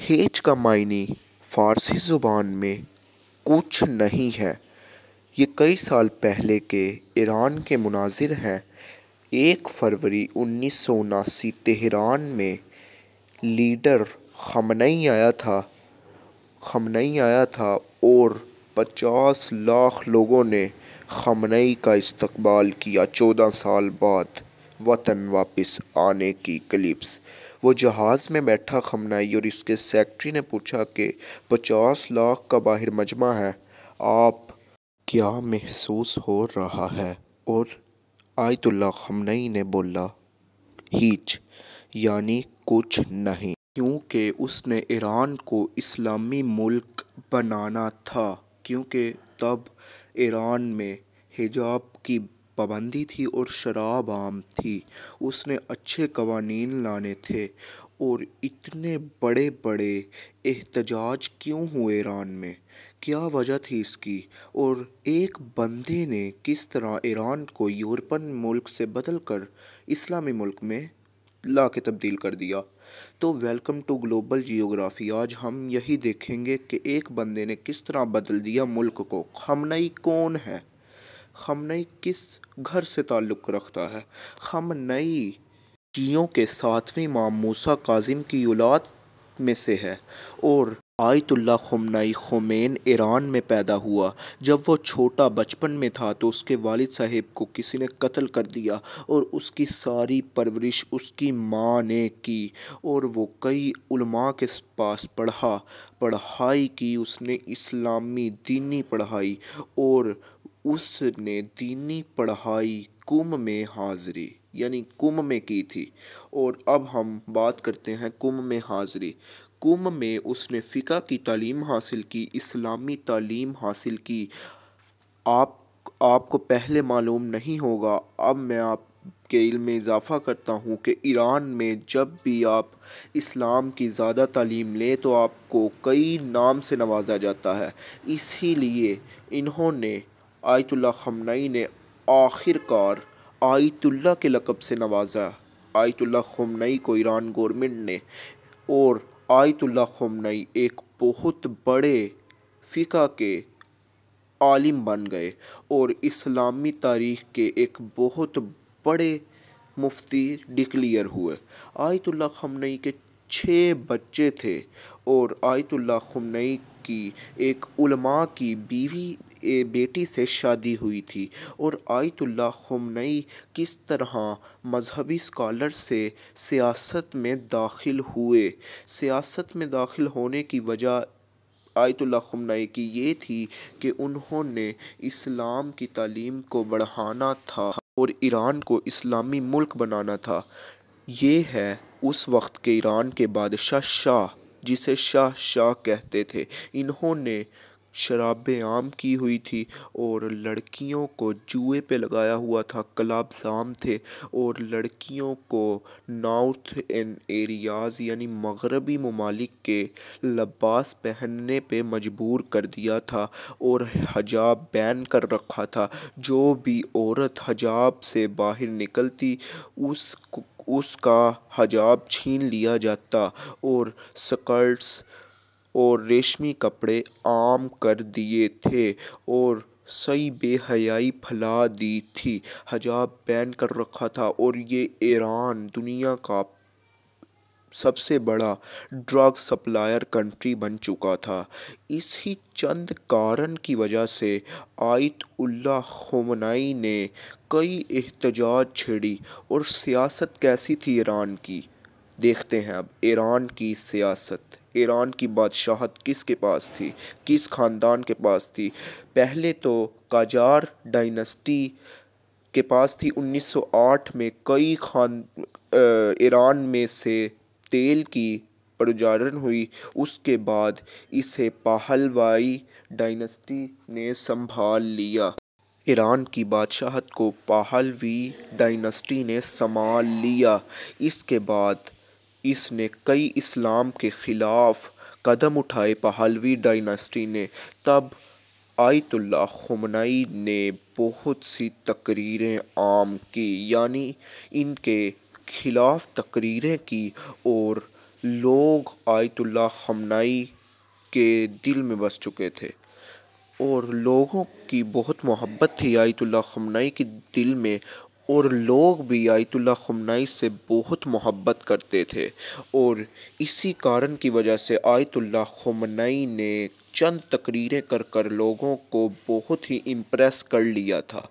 Hedge का मायने फ़ारसी ज़ुबान में कुछ नहीं है। ये कई साल पहले के ईरान के मुनाज़िर हैं। 1 फरवरी 1979 तेहरान में लीडर ख़amenei आया था और 50 लाख लोगों ने ख़amenei का इस्तकबाल किया। 14 साल बाद वतन वापस आने की क्लिप्स। वो जहाज़ में बैठा ख़amenei और इसके सेक्रेटरी ने पूछा कि 50 लाख का बाहर मजमा है, आप क्या महसूस हो रहा है? और आयतुल्ला ख़amenei ने बोला, हीच, यानी कुछ नहीं, क्योंकि उसने ईरान को इस्लामी मुल्क बनाना था। क्योंकि तब ईरान में हिजाब की पाबंदी थी और शराब आम थी। उसने अच्छे कवानीन लाने थे। और इतने बड़े बड़े एहतजाज क्यों हुए ईरान में? क्या वजह थी इसकी? और एक बंदे ने किस तरह ईरान को यूरोपन मुल्क से बदल कर इस्लामी मुल्क में ला के तब्दील कर दिया। तो वेलकम टू ग्लोबल जियोग्राफी। आज हम यही देखेंगे कि एक बंदे ने किस तरह बदल दिया मुल्क को। ख़amenei कौन है? ख़amenei किस घर से ताल्लुक़ रखता है? ख़amenei शियों के 7वें इमाम मूसा काज़िम की औलाद में से है। और आयतुल्ला ख़ोमेन ईरान में पैदा हुआ। जब वो छोटा बचपन में था तो उसके वालिद साहब को किसी ने कत्ल कर दिया और उसकी सारी परवरिश उसकी माँ ने की। और वो कई उलमा के पास पढ़ाई की। उसने इस्लामी दीनी पढ़ाई और उसने दीनी पढ़ाई कुम में हाज़री यानी कुम में की थी। और अब हम बात करते हैं कुम में हाज़री। कुम में उसने फ़िक़्ह की तालीम हासिल की, इस्लामी तालीम हासिल की। आपको पहले मालूम नहीं होगा, अब मैं आपके इल्म में इजाफ़ा करता हूँ कि ईरान में जब भी आप इस्लाम की ज़्यादा तालीम लें तो आपको कई नाम से नवाजा जाता है। इसीलिए इन्होंने आयतुल्ला ख़amenei ने आखिरकार आयतुल्ला के लक़ब से नवाजा। आयतुल्ला ख़amenei को ईरान गवर्नमेंट ने। और आयतुल्ला ख़amenei एक बहुत बड़े फ़िक़्ह के आलिम बन गए और इस्लामी तारीख़ के एक बहुत बड़े मुफ्ती डिक्लेयर हुए। आयतुल्ला ख़amenei के 6 बच्चे थे और आयतुल्ला ख़amenei की एक उलमा की बेटी से शादी हुई थी। और आयतुल्ला ख़amenei किस तरह मजहबी स्कॉलर से सियासत में दाखिल हुए। सियासत में दाखिल होने की वजह आयतुल्ला ख़amenei की ये थी कि उन्होंने इस्लाम की तालीम को बढ़ाना था और ईरान को इस्लामी मुल्क बनाना था। ये है उस वक्त के ईरान के बादशाह शाह, जिसे शाह कहते थे। इन्होंने शराबें आम की हुई थी और लड़कियों को जुए पे लगाया हुआ था। क्लब आम थे और लड़कियों को नॉर्थ एरियाज़ यानी मगरबी ममालिक के लिबास पहनने पे मजबूर कर दिया था और हिजाब बैन कर रखा था। जो भी औरत हिजाब से बाहर निकलती उसका हिजाब छीन लिया जाता और स्कर्ट्स और रेशमी कपड़े आम कर दिए थे और सही बेहयाई फैला दी थी। हिजाब बैन कर रखा था और ये ईरान दुनिया का सबसे बड़ा ड्रग सप्लायर कंट्री बन चुका था। इसी चंद कारण की वजह से आयतुल्ला ख़amenei ने कई एहतजाज छेड़ी। और सियासत कैसी थी ईरान की, देखते हैं अब। ईरान की सियासत, ईरान की बादशाहत किसके पास थी, किस ख़ानदान के पास थी? पहले तो काजार डायनेस्टी के पास थी। 1908 में ईरान में से तेल की प्रजनन हुई। उसके बाद इसे पहलवाई डायनेस्टी ने संभाल लिया। ईरान की बादशाहत को पहलवी डायनेस्टी ने संभाल लिया। इसके बाद इसने कई इस्लाम के ख़िलाफ़ कदम उठाए पहलवी डायनेस्टी ने। तब आयतुल्ला ख़amenei ने बहुत सी तकरीरें आम की, यानी इनके ख़िलाफ़ तकरीरें की और لوگ آیت اللہ خامنئی کے دل میں بس چکے تھے اور لوگوں کی بہت محبت تھی آیت اللہ خامنئی کے دل میں، اور لوگ بھی آیت اللہ خامنئی سے بہت محبت کرتے تھے، اور اسی کارن کی وجہ سے آیت اللہ خامنئی نے چند تقریریں کر کر لوگوں کو بہت ہی امپریس کر لیا تھا،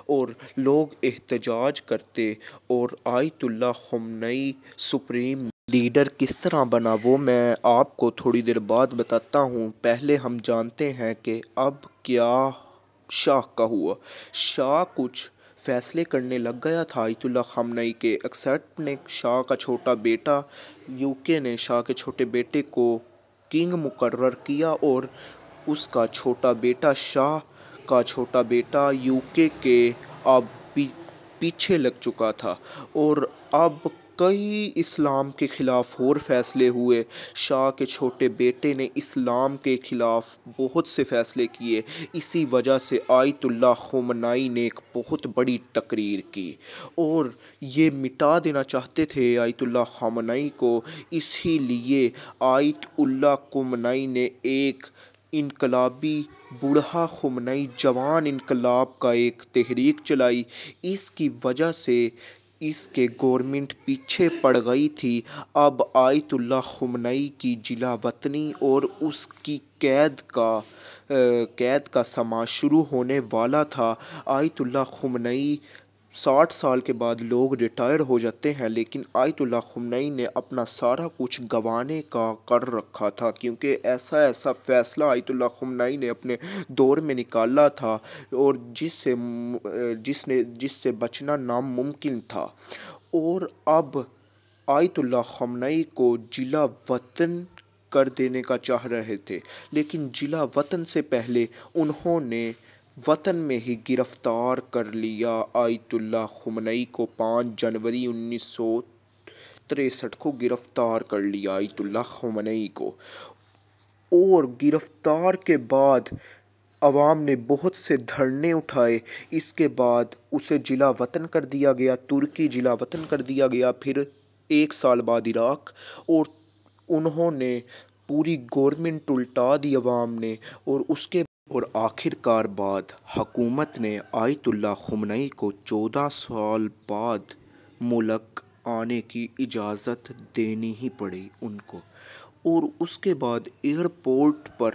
اور لوگ احتجاج کرتے، اور آیت اللہ خامنئی سپریم لیڈر کس طرح بنا وہ میں آپ کو تھوڑی دیر بعد بتاتا ہوں۔ پہلے ہم جانتے ہیں کہ اب کیا شاہ کا ہوا۔ شاہ کچھ فیصلے کرنے لگ گیا تھا آیت اللہ خامنئی کے۔ ایکسیٹ نے شاہ کا چھوٹا بیٹا، یوکے نے شاہ کے چھوٹے بیٹے کو کنگ مقرر کیا، اور اس کا چھوٹا بیٹا، شاہ کا چھوٹا بیٹا یوکے کے اب پیچھے لگ چکا تھا، اور اب کئی اسلام کے خلاف اور فیصلے ہوئے۔ شاہ کے چھوٹے بیٹے نے اسلام کے خلاف بہت سے فیصلے کیے۔ اسی وجہ سے آیت اللہ خامنئی نے ایک بہت بڑی تقریر کی، اور یہ مٹا دینا چاہتے تھے آیت اللہ خامنئی کو۔ اسی لیے آیت اللہ خامنئی نے ایک انقلابی بوڑھا خامنئی جوان انقلاب کا ایک تحریک چلائی۔ اس کی وجہ سے اس کے گورنمنٹ پیچھے پڑ گئی تھی۔ اب آیت اللہ خامنئی کی جلا وطنی اور اس کی قید کا سماں شروع ہونے والا تھا۔ آیت اللہ خامنئی 60 سال کے بعد لوگ ریٹائر ہو جاتے ہیں، لیکن آیت اللہ خامنئی نے اپنا سارا کچھ گنوانے کا کر رکھا تھا، کیونکہ ایسا فیصلہ آیت اللہ خامنئی نے اپنے دور میں نکالا تھا، اور جس سے بچنا ناممکن تھا۔ اور اب آیت اللہ خامنئی کو جلا وطن کر دینے کا چاہ رہے تھے، لیکن جلا وطن سے پہلے انہوں نے وطن میں ہی گرفتار کر لیا آیت اللہ خامنئی کو۔ 5 جنوری 1963 کو گرفتار کر لیا آیت اللہ خامنئی کو، اور گرفتار کے بعد عوام نے بہت سے دھرنے اٹھائے۔ اس کے بعد اسے جلا وطن کر دیا گیا، ترکی جلا وطن کر دیا گیا، پھر 1 سال بعد عراق، اور انہوں نے پوری گورنمنٹ الٹا دی عوام نے، اور آخر کار بعد حکومت نے آیت اللہ خامنئی کو 14 سال بعد ملک آنے کی اجازت دینی ہی پڑی ان کو، اور اس کے بعد ایئرپورٹ پر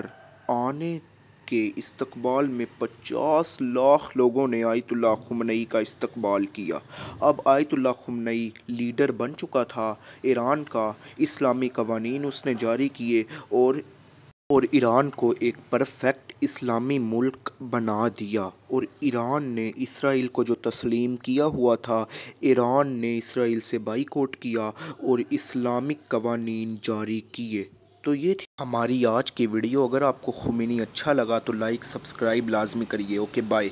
آنے کے استقبال میں 50 لاکھ لوگوں نے آیت اللہ خامنئی کا استقبال کیا۔ اب آیت اللہ خامنئی لیڈر بن چکا تھا ایران کا، اسلامی قوانین اس نے جاری کیے، اور ایران کو ایک پرفیکٹ اسلامی ملک بنا دیا، اور ایران نے اسرائیل کو جو تسلیم کیا ہوا تھا، ایران نے اسرائیل سے بائیکاٹ کیا اور اسلامک قوانین جاری کیے۔ تو یہ تھی ہماری آج کی ویڈیو۔ اگر آپ کو خمینی اچھا لگا تو لائک سبسکرائب لازمی کریے۔ Okay bye.